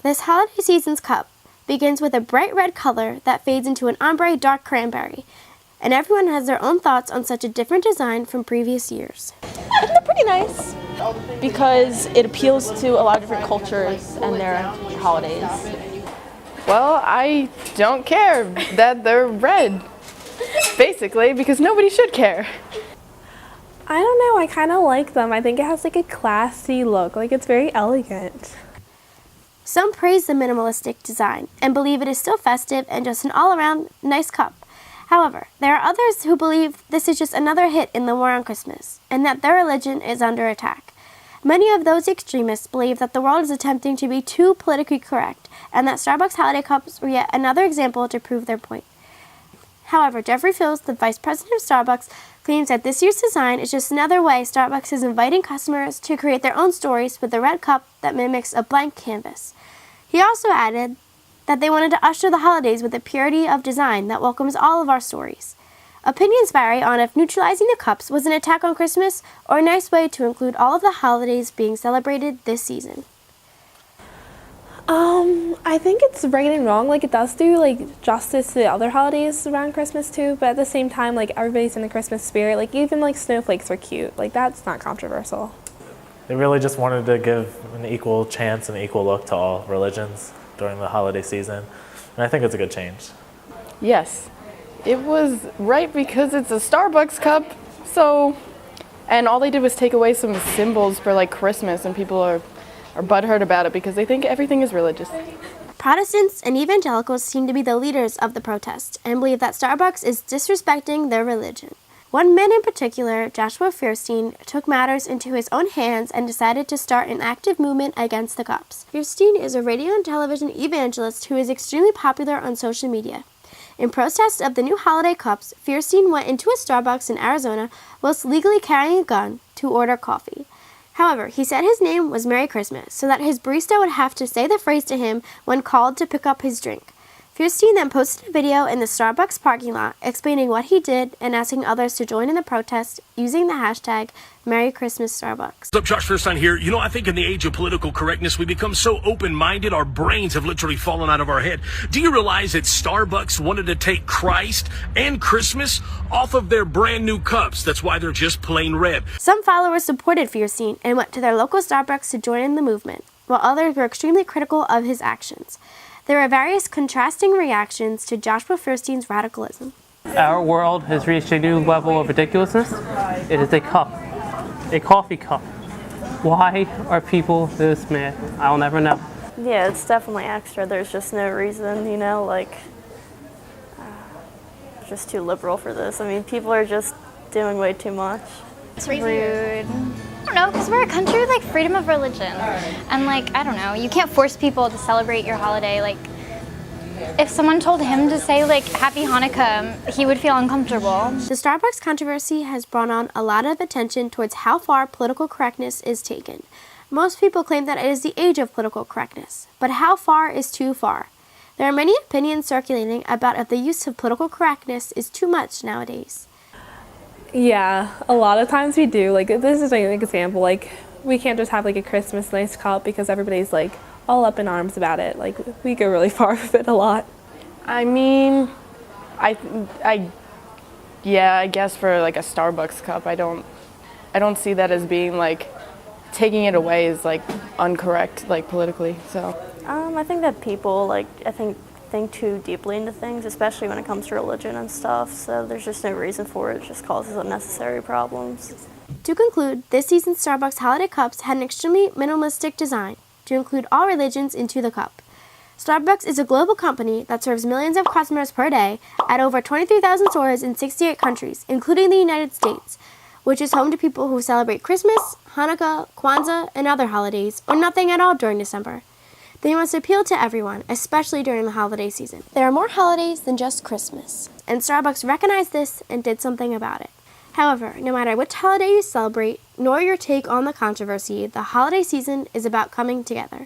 This holiday season's cup begins with a bright red color that fades into an ombre dark cranberry, and everyone has their own thoughts on such a different design from previous years. They're pretty nice because it appeals to a lot of different cultures and their holidays. Well, I don't care that they're red, basically, because nobody should care. I don't know, I kind of like them. I think it has like a classy look, like it's very elegant. Some praise the minimalistic design and believe it is still festive and just an all-around nice cup. However, there are others who believe this is just another hit in the war on Christmas and that their religion is under attack. Many of those extremists believe that the world is attempting to be too politically correct and that Starbucks holiday cups were yet another example to prove their point. However, Jeffrey Fields, the vice president of Starbucks, claims that this year's design is just another way Starbucks is inviting customers to create their own stories with a red cup that mimics a blank canvas. He also added that they wanted to usher the holidays with a purity of design that welcomes all of our stories. Opinions vary on if neutralizing the cups was an attack on Christmas or a nice way to include all of the holidays being celebrated this season. I think it's right and wrong. Like, it does do like justice to the other holidays around Christmas too, but at the same time, like, everybody's in the Christmas spirit. Like, even like snowflakes are cute. Like, that's not controversial. They really just wanted to give an equal chance and equal look to all religions during the holiday season, and I think it's a good change. Yes, it was right because it's a Starbucks cup, and all they did was take away some symbols for like Christmas, and people are butthurt about it because they think everything is religious. Protestants and evangelicals seem to be the leaders of the protest and believe that Starbucks is disrespecting their religion. One man in particular, Joshua Fierstein, took matters into his own hands and decided to start an active movement against the cups. Fierstein is a radio and television evangelist who is extremely popular on social media. In protest of the new holiday cups, Fierstein went into a Starbucks in Arizona whilst legally carrying a gun to order coffee. However, he said his name was Merry Christmas, so that his barista would have to say the phrase to him when called to pick up his drink. Fierstein then posted a video in the Starbucks parking lot explaining what he did and asking others to join in the protest using the hashtag Merry Christmas Starbucks. What's up, Josh Fierstein here. You know, I think in the age of political correctness, we become so open-minded, our brains have literally fallen out of our head. Do you realize that Starbucks wanted to take Christ and Christmas off of their brand new cups? That's why they're just plain red. Some followers supported Fierstein and went to their local Starbucks to join in the movement, while others were extremely critical of his actions. There were various contrasting reactions to Joshua Fierstein's radicalism. Our world has reached a new level of ridiculousness. It is a cup, a coffee cup. Why are people this mad? I'll never know. Yeah, it's definitely extra. There's just no reason, you know, like, just too liberal for this. I mean, people are just doing way too much. It's rude. I don't know, because we're a country with like freedom of religion. And like, I don't know, you can't force people to celebrate your holiday. Like, if someone told him to say like Happy Hanukkah, he would feel uncomfortable. The Starbucks controversy has brought on a lot of attention towards how far political correctness is taken. Most people claim that it is the age of political correctness, but how far is too far? There are many opinions circulating about if the use of political correctness is too much nowadays. Yeah, a lot of times we do. Like, this is like an example. Like, we can't just have like a Christmas nice cup because everybody's like all up in arms about it. Like, we go really far with it a lot. I mean, I guess for like a Starbucks cup, I don't see that as being like taking it away is like incorrect, like politically. So I think that people think too deeply into things, especially when it comes to religion and stuff. So there's just no reason for it. It just causes unnecessary problems. To conclude, this season's Starbucks holiday cups had an extremely minimalistic design to include all religions into the cup. Starbucks is a global company that serves millions of customers per day at over 23,000 stores in 68 countries, including the United States, which is home to people who celebrate Christmas, Hanukkah, Kwanzaa, and other holidays, or nothing at all during December. They must appeal to everyone, especially during the holiday season. There are more holidays than just Christmas, and Starbucks recognized this and did something about it. However, no matter which holiday you celebrate, nor your take on the controversy, the holiday season is about coming together.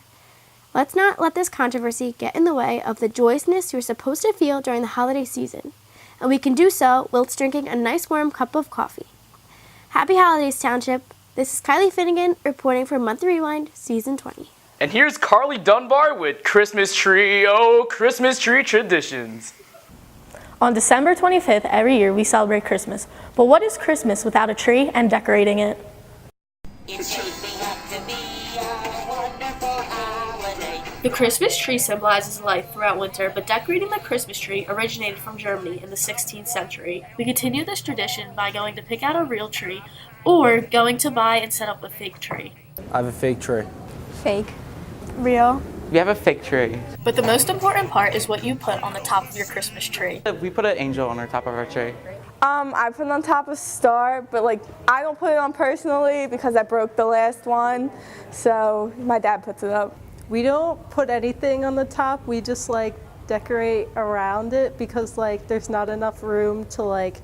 Let's not let this controversy get in the way of the joyousness you're supposed to feel during the holiday season, and we can do so whilst drinking a nice warm cup of coffee. Happy Holidays, Township. This is Kylie Finnegan reporting for Monthly Rewind, Season 20. And here's Carly Dunbar with Christmas Tree, oh, Christmas Tree Traditions. On December 25th, every year we celebrate Christmas. But what is Christmas without a tree and decorating it? The Christmas tree symbolizes life throughout winter, but decorating the Christmas tree originated from Germany in the 16th century. We continue this tradition by going to pick out a real tree or going to buy and set up a fake tree. I have a fake tree. Fake. Real. We have a fake tree. But the most important part is what you put on the top of your Christmas tree. We put an angel on our top of our tree. I put it on top of star, but like I don't put it on personally because I broke the last one. So my dad puts it up. We don't put anything on the top. We just like decorate around it because like there's not enough room to like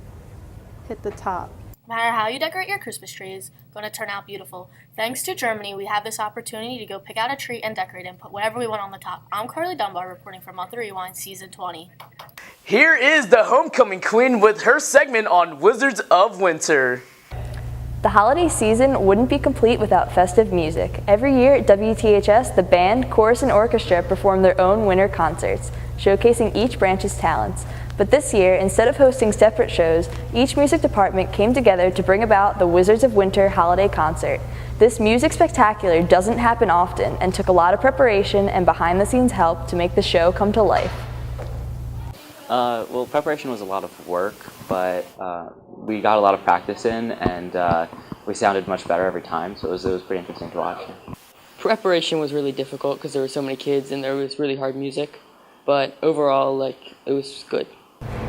hit the top. No matter how you decorate your Christmas tree is going to turn out beautiful. Thanks to Germany, we have this opportunity to go pick out a tree and decorate it and put whatever we want on the top. I'm Carly Dunbar reporting for Monthly Rewind Season 20. Here is the homecoming queen with her segment on Wizards of Winter. The holiday season wouldn't be complete without festive music. Every year at WTHS, the band, chorus, and orchestra perform their own winter concerts, showcasing each branch's talents. But this year, instead of hosting separate shows, each music department came together to bring about the Wizards of Winter holiday concert. This music spectacular doesn't happen often and took a lot of preparation and behind-the-scenes help to make the show come to life. Well, preparation was a lot of work, but we got a lot of practice in, and we sounded much better every time, so it was pretty interesting to watch. Preparation was really difficult because there were so many kids and there was really hard music, but overall, it was good.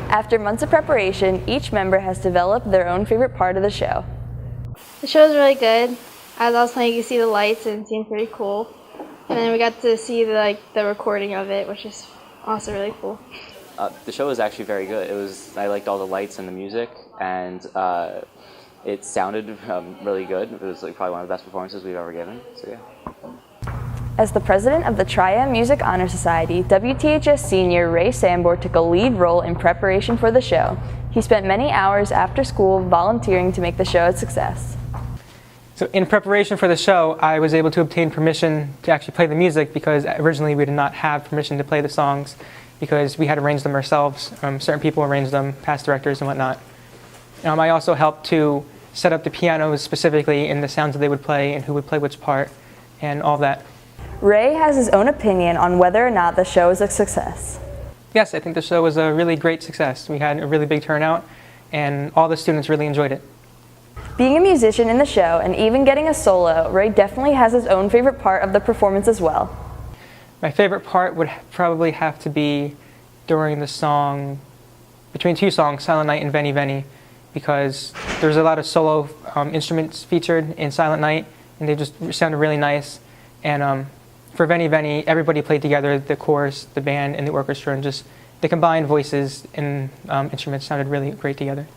After months of preparation, each member has developed their own favorite part of the show. The show was really good. As I was playing, you could see the lights and it seemed pretty cool. And then we got to see the recording of it, which is also really cool. The show was actually very good. I liked all the lights and the music, and it sounded really good. It was probably one of the best performances we've ever given. So yeah. As the president of the Triad Music Honor Society, WTHS senior Ray Sambor took a lead role in preparation for the show. He spent many hours after school volunteering to make the show a success. So in preparation for the show, I was able to obtain permission to actually play the music because originally we did not have permission to play the songs because we had arranged them ourselves. Certain people arranged them, past directors and whatnot. I also helped to set up the pianos specifically in the sounds that they would play and who would play which part and all that. Ray has his own opinion on whether or not the show is a success. Yes, I think the show was a really great success. We had a really big turnout and all the students really enjoyed it. Being a musician in the show and even getting a solo, Ray definitely has his own favorite part of the performance as well. My favorite part would probably have to be during the song between two songs, Silent Night and Veni Veni, because there's a lot of solo instruments featured in Silent Night, and they just sounded really nice. And for Veni Veni, everybody played together, the chorus, the band, and the orchestra, and just the combined voices and instruments sounded really great together.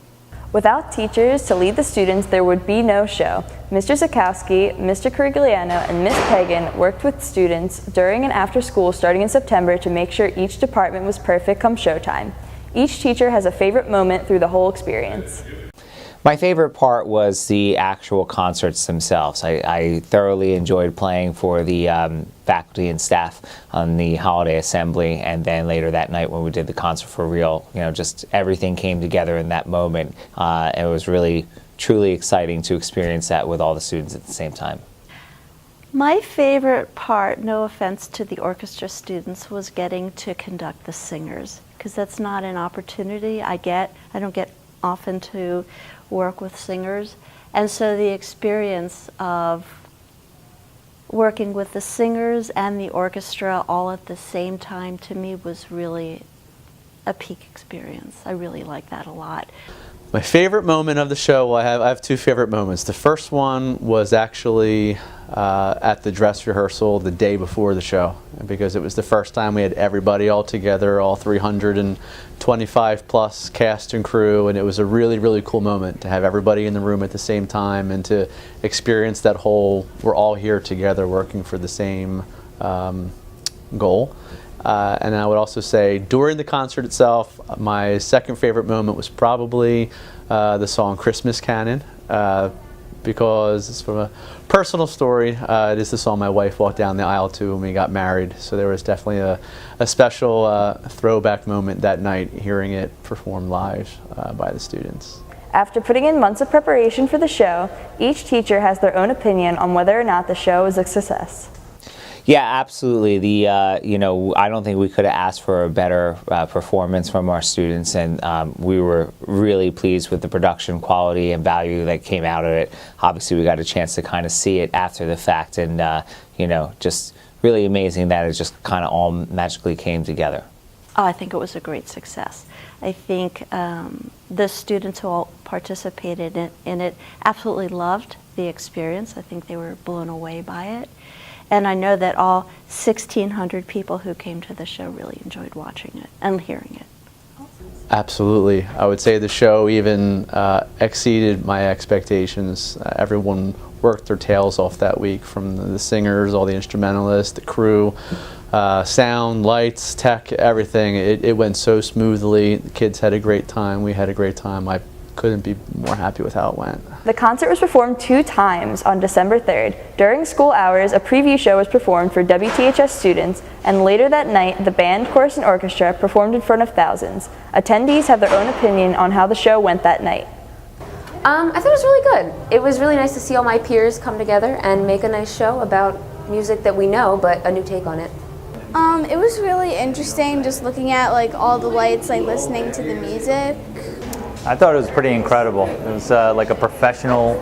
Without teachers to lead the students, there would be no show. Mr. Zakowski, Mr. Corigliano, and Miss Pagan worked with students during and after school starting in September to make sure each department was perfect come showtime. Each teacher has a favorite moment through the whole experience. My favorite part was the actual concerts themselves. I thoroughly enjoyed playing for the faculty and staff on the holiday assembly, and then later that night when we did the concert for real, just everything came together in that moment. It was really, truly exciting to experience that with all the students at the same time. My favorite part, no offense to the orchestra students, was getting to conduct the singers, because that's not an opportunity I don't get often to work with singers, and so the experience of working with the singers and the orchestra all at the same time to me was really a peak experience. I really like that a lot. My favorite moment of the show, well, I have two favorite moments. The first one was actually at the dress rehearsal the day before the show, because it was the first time we had everybody all together, all 325 plus cast and crew, and it was a really, really cool moment to have everybody in the room at the same time and to experience that whole, we're all here together working for the same goal. And I would also say during the concert itself, my second favorite moment was probably the song Christmas Canon, because it's from a personal story. It is the song my wife walked down the aisle to when we got married, so there was definitely a special throwback moment that night, hearing it performed live by the students. After putting in months of preparation for the show, each teacher has their own opinion on whether or not the show is a success. Yeah, absolutely. I don't think we could have asked for a better performance from our students, and we were really pleased with the production quality and value that came out of it. Obviously, we got a chance to kind of see it after the fact, and just really amazing that it just kind of all magically came together. Oh, I think it was a great success. I think the students who all participated in it absolutely loved the experience. I think they were blown away by it. And I know that all 1,600 people who came to the show really enjoyed watching it and hearing it. Absolutely. I would say the show even exceeded my expectations. Everyone worked their tails off that week, from the singers, all the instrumentalists, the crew, sound, lights, tech, everything. It went so smoothly. The kids had a great time. We had a great time. I couldn't be more happy with how it went. The concert was performed 2 times on December 3rd. During school hours, a preview show was performed for WTHS students, and later that night, the band, chorus, and orchestra performed in front of thousands. Attendees have their own opinion on how the show went that night. I thought it was really good. It was really nice to see all my peers come together and make a nice show about music that we know, but a new take on it. It was really interesting just looking at all the lights, listening to the music. I thought it was pretty incredible. It was like a professional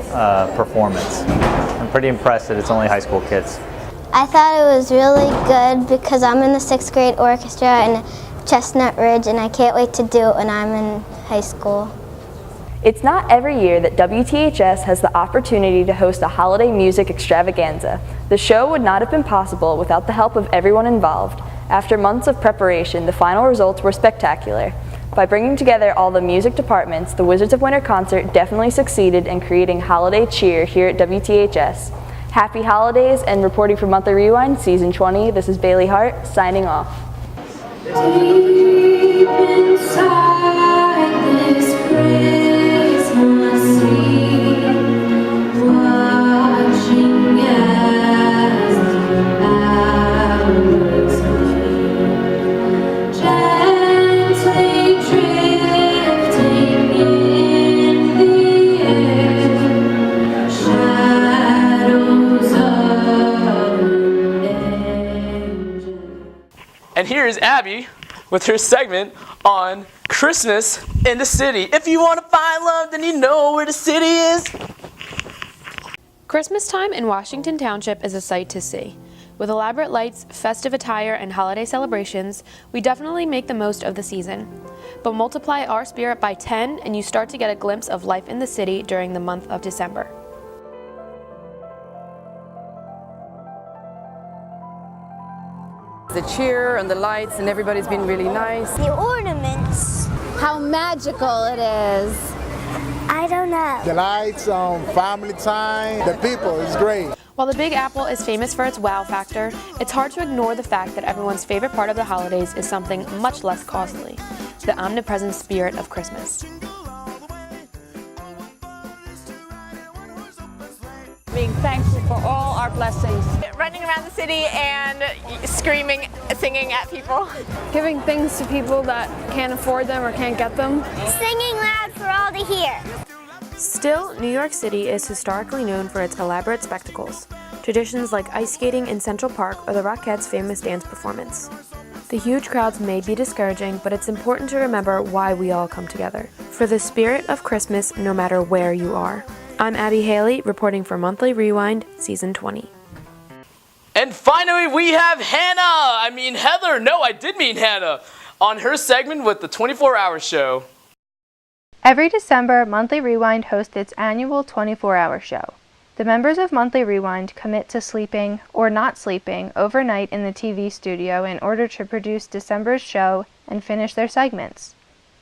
performance. I'm pretty impressed that it's only high school kids. I thought it was really good because I'm in the 6th grade orchestra in Chestnut Ridge, and I can't wait to do it when I'm in high school. It's not every year that WTHS has the opportunity to host a holiday music extravaganza. The show would not have been possible without the help of everyone involved. After months of preparation, the final results were spectacular. By bringing together all the music departments, the Wizards of Winter concert definitely succeeded in creating holiday cheer here at WTHS. Happy holidays, and reporting for Monthly Rewind, Season 20, this is Bailey Hart, signing off. Deep inside this Christmas Eve, watching as the hours leave, gently drifting in the air, shadows of And here's Abby with her segment on Christmas in the city. If you want to find love, then you know where the city is. Christmas time in Washington Township is a sight to see. With elaborate lights, festive attire, and holiday celebrations, we definitely make the most of the season. But multiply our spirit by 10 and you start to get a glimpse of life in the city during the month of December. The cheer and the lights and everybody's been really nice. The ornaments. How magical it is. I don't know. The lights, family time, the people, it's great. While the Big Apple is famous for its wow factor, it's hard to ignore the fact that everyone's favorite part of the holidays is something much less costly, the omnipresent spirit of Christmas. Being thankful for all our blessings. Running around the city and screaming, singing at people. Giving things to people that can't afford them or can't get them. Singing loud for all to hear. Still, New York City is historically known for its elaborate spectacles, traditions like ice skating in Central Park or the Rockettes' famous dance performance. The huge crowds may be discouraging, but it's important to remember why we all come together. For the spirit of Christmas, no matter where you are. I'm Abby Haley, reporting for Monthly Rewind, Season 20. And finally, we have Heather. No, I did mean Hannah, on her segment with the 24-hour show. Every December, Monthly Rewind hosts its annual 24-hour show. The members of Monthly Rewind commit to sleeping, or not sleeping, overnight in the TV studio in order to produce December's show and finish their segments.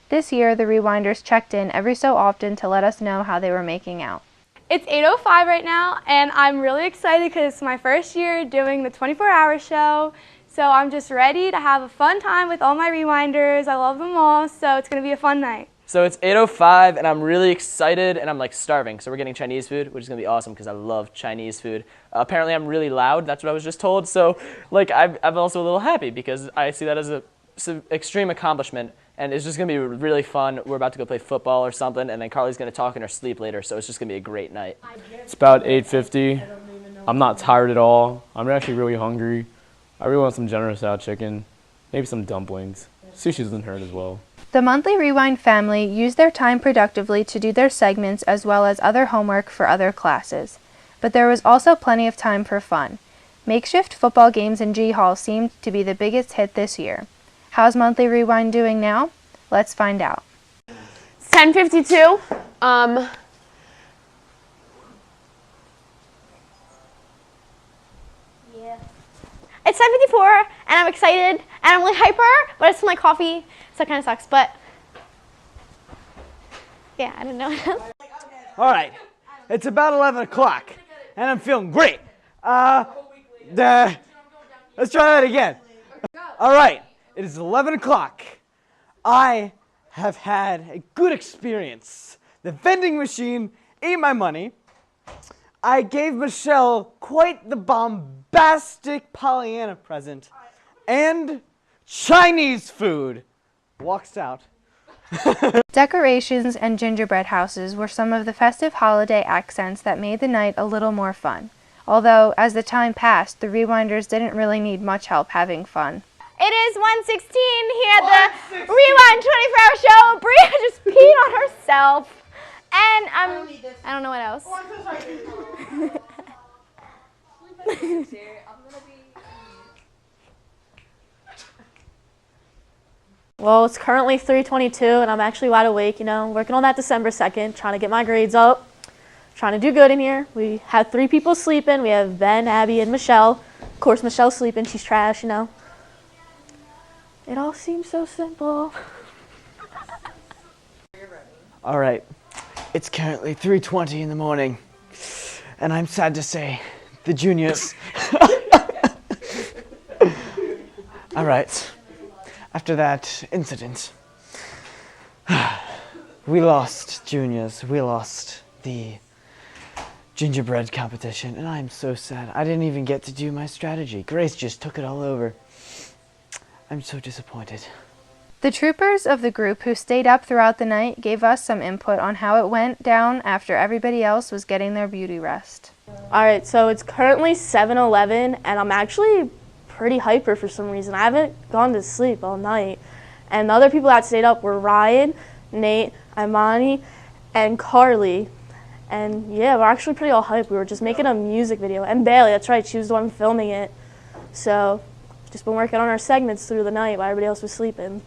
This year, the Rewinders checked in every so often to let us know how they were making out. It's 8:05 right now, and I'm really excited because it's my first year doing the 24-hour show. So I'm just ready to have a fun time with all my Rewinders. I love them all, so it's going to be a fun night. So it's 8:05 and I'm really excited and I'm like starving. So we're getting Chinese food, which is gonna be awesome because I love Chinese food. Apparently I'm really loud, that's what I was just told. So like I'm also a little happy because I see that as an extreme accomplishment and it's just gonna be really fun. We're about to go play football or something and then Carly's gonna talk in her sleep later. So it's just gonna be a great night. It's about 8:50. I'm not tired at all. I'm actually really hungry. I really want some General Tso chicken, maybe some dumplings. Sushi doesn't hurt as well. The Monthly Rewind family used their time productively to do their segments as well as other homework for other classes. But there was also plenty of time for fun. Makeshift football games in G Hall seemed to be the biggest hit this year. How's Monthly Rewind doing now? Let's find out. It's 10:52. It's 10:54, and I'm excited, and I'm really hyper, but it's my coffee, so it kind of sucks, but yeah, I don't know. All right, it's about 11 o'clock, and I'm feeling great. Let's try that again. All right, it is 11 o'clock. I have had a good experience. The vending machine ate my money. I gave Michelle quite the bombastic Pollyanna present. And Chinese food. Walks out. Decorations and gingerbread houses were some of the festive holiday accents that made the night a little more fun. Although, as the time passed, the Rewinders didn't really need much help having fun. It is 1:16 here at the Rewind 24-hour show. Bria just peed on herself. And I don't know what else. Well, it's currently 3:22 and I'm actually wide awake, working on that December 2nd, trying to get my grades up, trying to do good in here. We have 3 people sleeping. We have Ben, Abby, and Michelle. Of course, Michelle's sleeping. She's trash, It all seems so simple. All right, it's currently 3:20 in the morning, and I'm sad to say, the juniors. All right, after that incident, we lost, juniors. We lost the gingerbread competition, and I'm so sad. I didn't even get to do my strategy. Grace just took it all over. I'm so disappointed. The troopers of the group who stayed up throughout the night gave us some input on how it went down after everybody else was getting their beauty rest. Alright, so it's currently 7:11 and I'm actually pretty hyper for some reason. I haven't gone to sleep all night. And the other people that stayed up were Ryan, Nate, Imani, and Carly. And yeah, we're actually pretty all hyped. We were just making a music video. And Bailey, that's right, she was the one filming it. So, just been working on our segments through the night while everybody else was sleeping.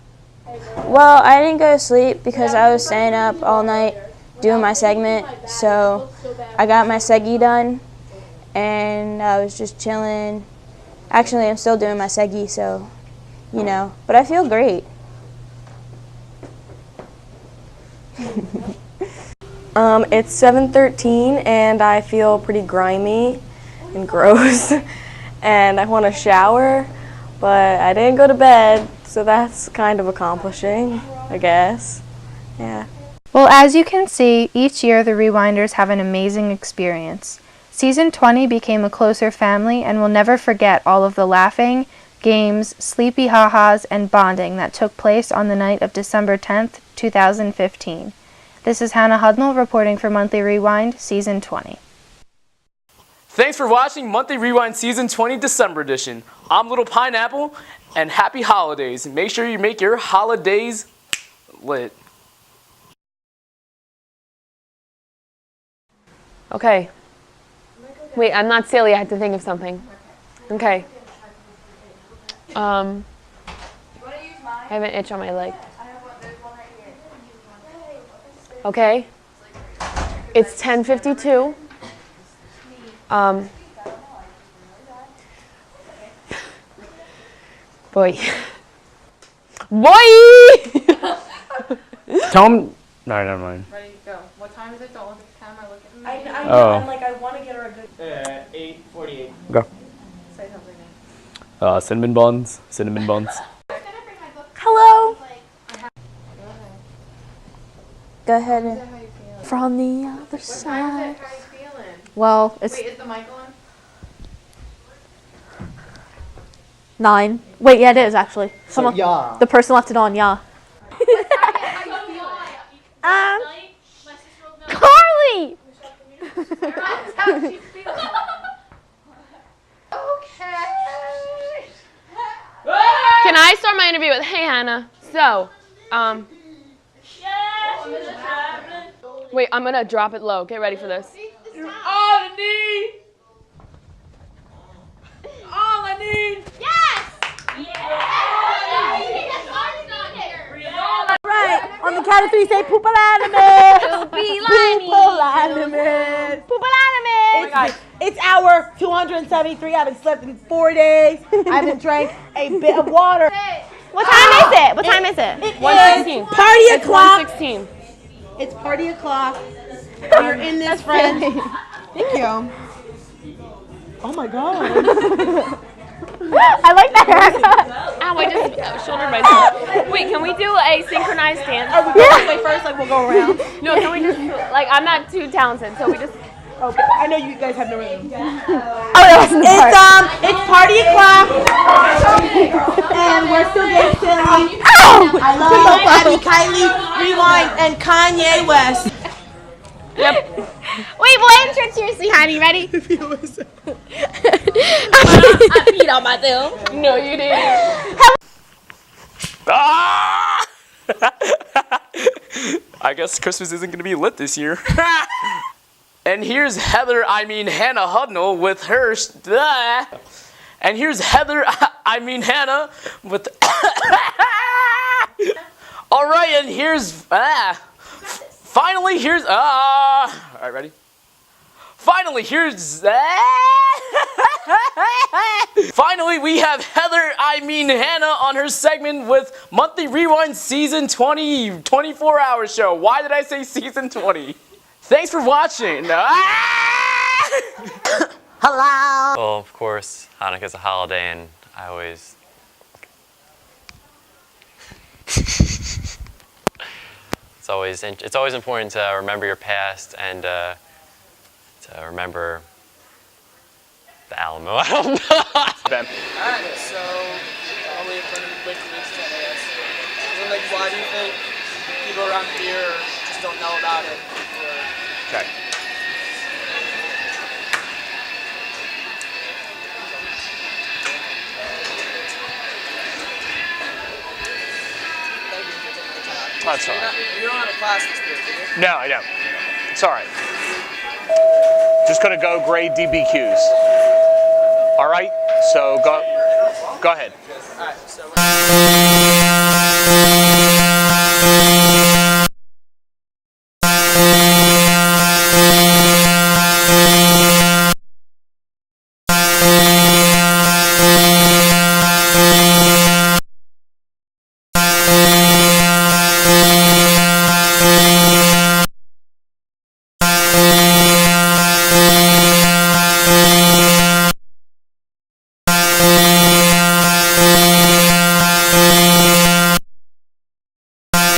Well, I didn't go to sleep because I was staying up all night doing my segment. So I got my seggy done, and I was just chilling. Actually, I'm still doing my seggy, so, you know. But I feel great. It's 7:13 and I feel pretty grimy and gross and I want to shower, but I didn't go to bed, so that's kind of accomplishing, I guess. Yeah. Well, as you can see, each year the Rewinders have an amazing experience. Season 20 became a closer family and will never forget all of the laughing, games, sleepy ha-has, and bonding that took place on the night of December 10th, 2015. This is Hannah Hudnall reporting for Monthly Rewind, Season 20. Thanks for watching Monthly Rewind Season 20 December Edition. I'm Little Pineapple, and happy holidays. Make sure you make your holidays lit. Okay. Wait, I'm not silly. I have to think of something. Okay. I have an itch on my leg. Okay. It's 10:52. Boy. Tell him. No, never mind. Ready, go. What time is it? Don't look at the camera, look at me. I know, I'm like, I want to get her a good... 8:48. Say Go. something. Cinnamon buns. Cinnamon buns. Hello. Go ahead. And From the other side. Well, it's... Wait, is the mic on? 9. Wait, yeah, it is actually. So, yeah. The person left it on, yeah. Carly! Can I start my interview with, hey, Hannah. So, wait, I'm going to drop it low. Get ready for this. All I need. All I need. Yes. Right, on the count of 3, say poopalanimus. Poopalanimus. Poopalanimus. Oh my God. It's hour 273. I haven't slept in 4 days. I haven't drank a bit of water. What time is it? What time is it? It 1:16. is party It's o'clock. 1:16. It's party o'clock. You're in this, friend. Thank you. Oh my God. I like that haircut. Ow, I just shouldered myself. Wait, can we do a synchronized dance? Are we going this way first? Like we'll go around. No, can we just, like, I'm not too talented, so we just... Okay, I know you guys have no rhythm. It's party o'clock, and we're still getting silly. I love Abby, Kylie, Rewind, and Kanye West. Yep. Wait, we'll intro seriously, honey. Ready? I peed on myself. No, you didn't. Ah! I guess Christmas isn't going to be lit this year. And here's Hannah Hudnall with her. And here's Hannah with. All right, and here's. Finally, here's. All right, ready? Finally, here's. Finally, we have Hannah on her segment with Monthly Rewind Season 20, 24-hour show. Why did I say Season 20? Thanks for watching. Hello. Well, of course, Hanukkah's a holiday, and I always. It's always important to remember your past and to remember the Alamo. I don't know. Alright, so probably a pretty quick list to ask. Like, why do you think people around here just don't know about it? Okay. That's all right. You don't have a class this year, do you? No, I don't. It's all right. Just gonna go grade DBQs. All right. So go ahead.